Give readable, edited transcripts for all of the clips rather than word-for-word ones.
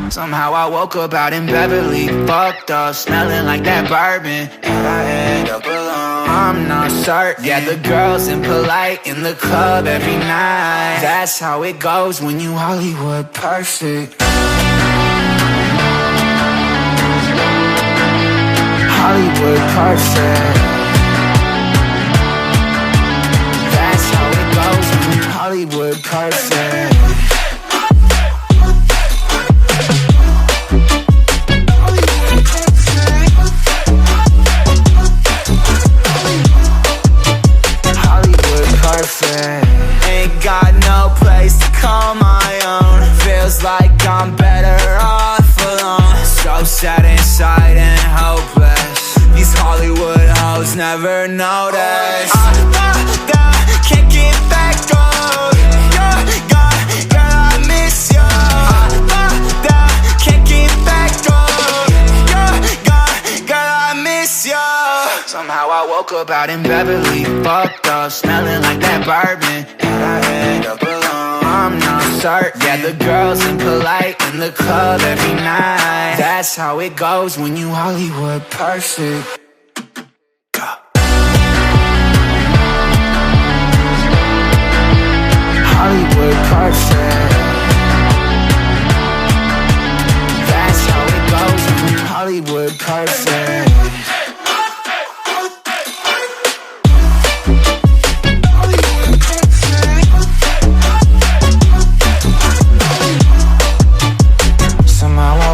Somehow I woke up out in Beverly, fucked up, smelling like that bourbon. How'd I end up alone? I'm not certain. Yeah, the girls impolite in the club every night. That's how it goes when you Hollywood perfect. Hollywood perfect. That's how it goes when you Hollywood perfect. Ain't got no place to call my own. Feels like I'm better off alone. So sad inside and hopeless. These Hollywood hoes never notice. Can't get back on. You're gone, girl, I miss you. Can't get back on. You're gone, girl, I miss you. Somehow I woke up out in Beverly, fucked up, smelling like that bourbon. How'd I end up alone? I'm not certain. Yeah, the girls impolite in the club every night. That's how it goes when you Hollywood perfect. Hollywood perfect. That's how it goes when you Hollywood perfect.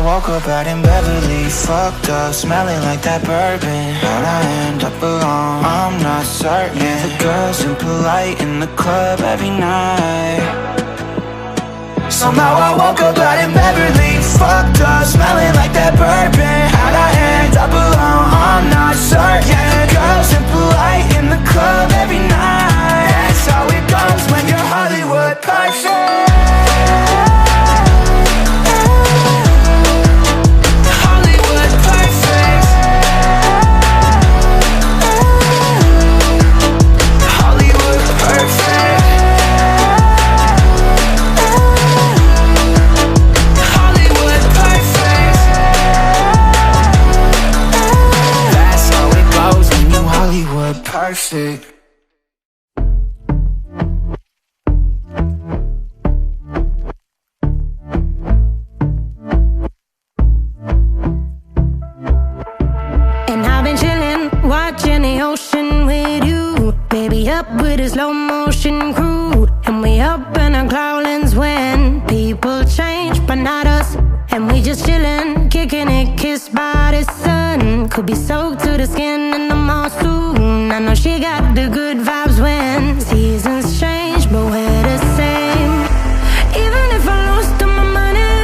Woke up out in Beverly, fucked up, smelling like that bourbon. How'd I end up alone? I'm not certain. Yeah, the girls impolite in the club every night. Somehow I woke up out in Beverly, fucked up, smelling like that bourbon. How'd I end up alone? I'm not certain. Yeah, the girls impolite in the club every night. That's how it goes when you're Hollywood perfect. Perfect. And I've been chillin', watching the ocean with you. Baby up with a slow motion crew. And we up in our cloudlands when people change, but not us. And we just chillin', kicking it, kissed by the sun. Could be soaked to the skin in the mall soon. I know she got the good vibes when seasons change, but we're the same. Even if I lost all my money,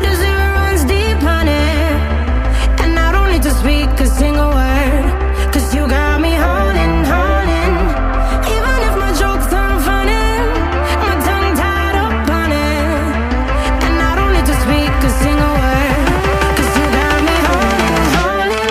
the zero runs deep, honey. And I don't need to speak a single word, 'cause you got me holding, holding. Even if my jokes aren't funny, my tongue tied up on it. And I don't need to speak a single word, 'cause you got me holding, holding.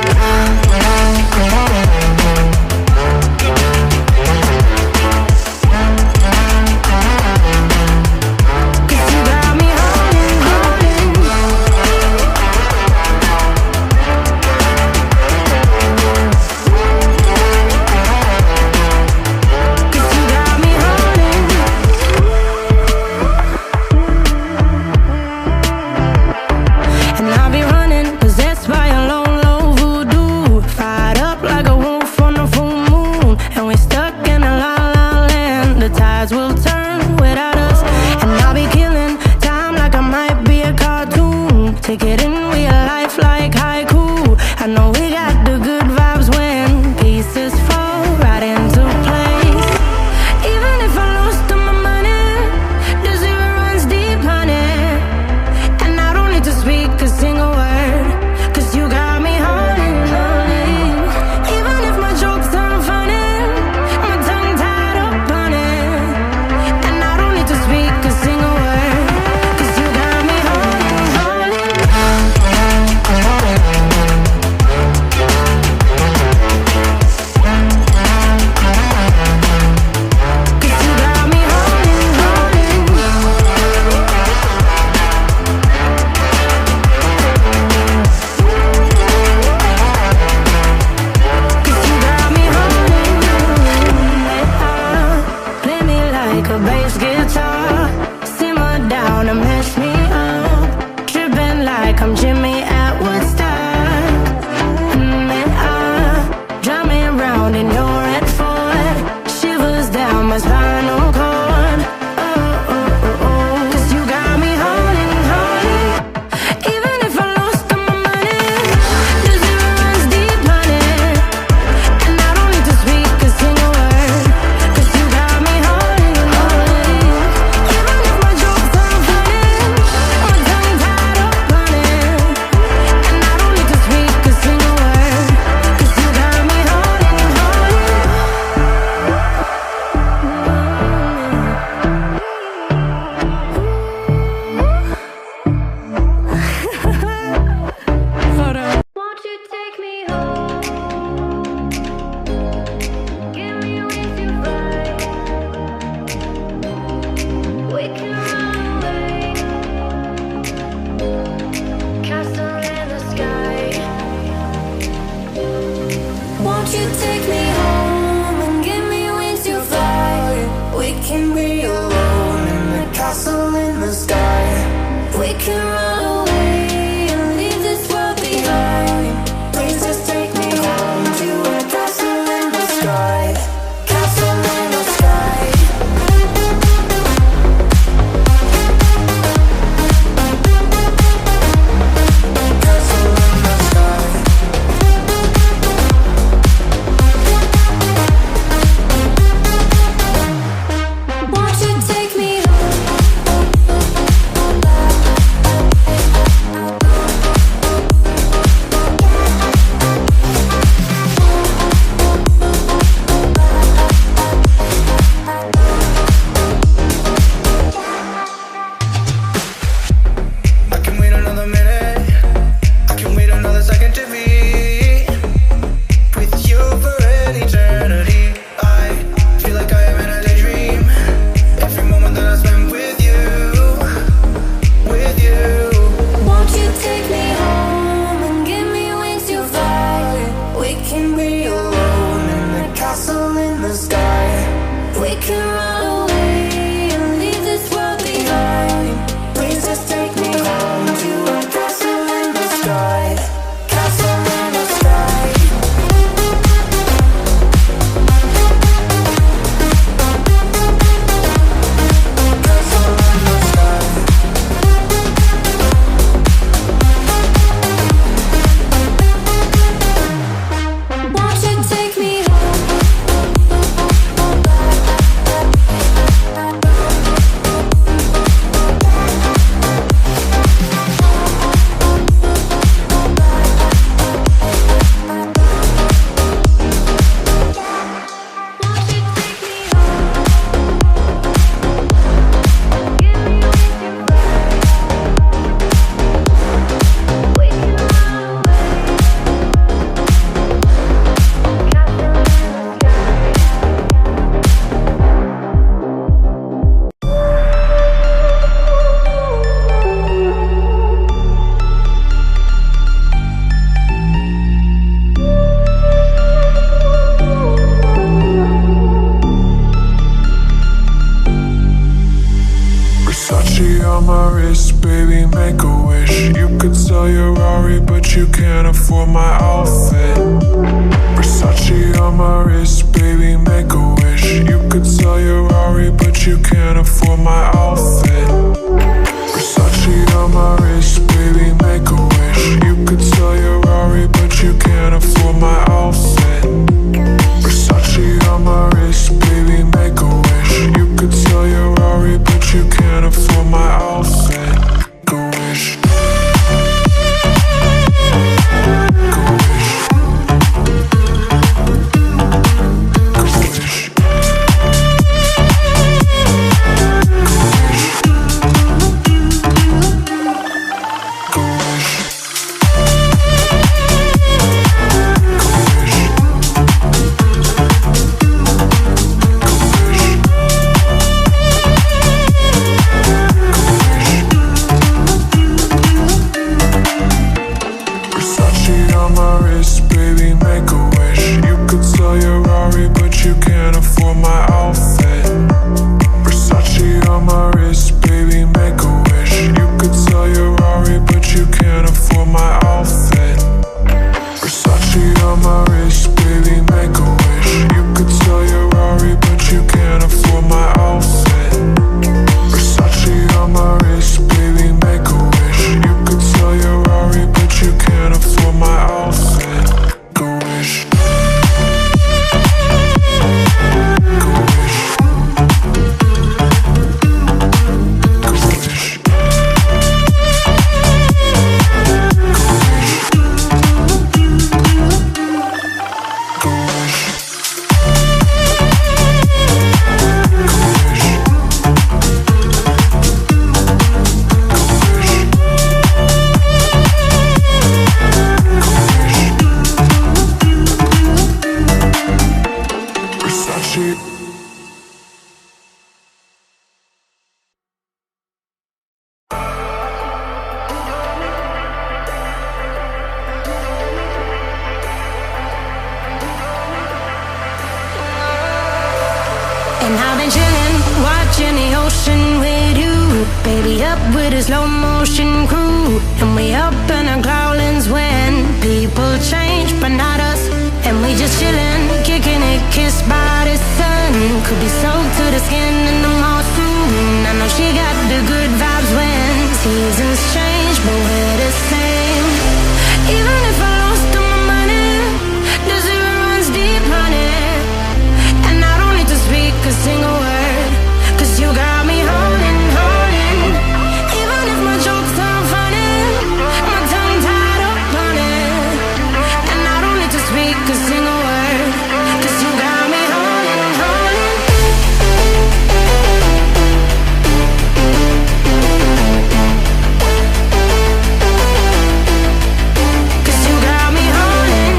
make a wish. You could sell your Rari, but you can't afford my outfit. Versace on my wrist, baby, make a wish. You could sell your Rari, but you can't afford my outfit. Versace on my wrist, baby, make a wish. You could sell your Rari, but you can't afford my outfit. Versace on my wrist, baby, make a wish. You could sell your Rari, but you can't afford my outfit. Make a wish. And I've been chillin', watching the ocean with you. Baby, up with a slow motion crew. And we up in our growlings when people change, but not us. And we just chillin', kicking it, kissed by the sun. Could be soaked to the skin in the mall soon. I know she got the good vibes when seasons change, but we're the same. Even if I lost all my money, the zero runs deep, honey. And I don't need to speak a single word, 'cause you got me holding, holding. Even if my jokes aren't funny, my tongue tied up on it. And I don't need to speak a single word, 'cause you got me holding, holding. 'Cause you got me holding.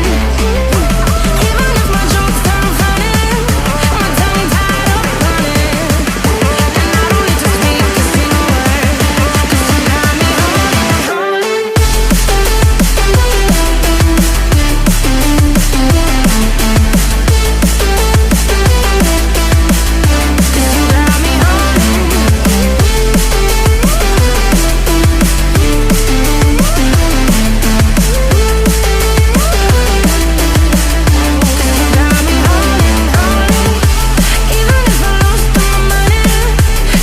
Even if my jokes aren't funny, my tongue tied up on it. And I don't need to speak a single word, 'cause you got me holding, holding. 'Cause you got me holding, holding. Even if I lost all my money,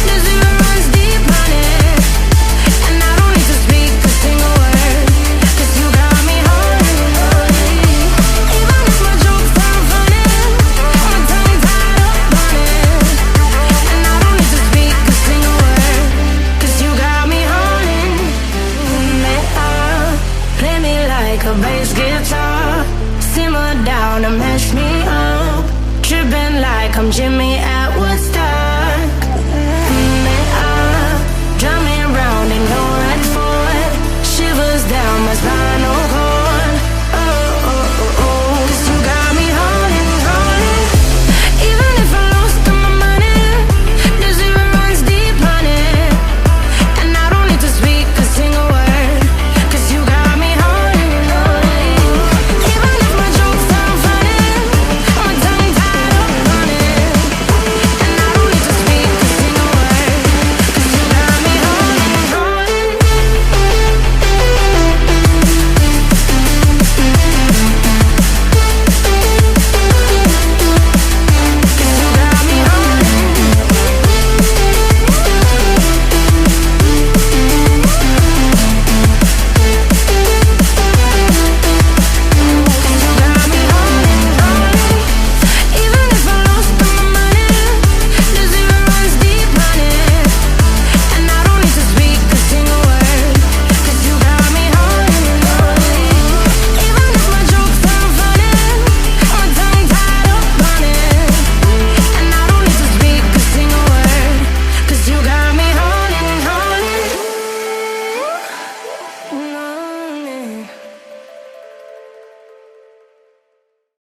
the zero runs deep, honey. And I don't need to speak a single word, 'cause you got me holding, holding. Even if my jokes aren't funny, my tongue tied up on it. And I don't need to speak a single word, 'cause you got me holding me up. Play me like a bass guitar, simmer down and mash me up. Tripping like I'm Jimmy at work.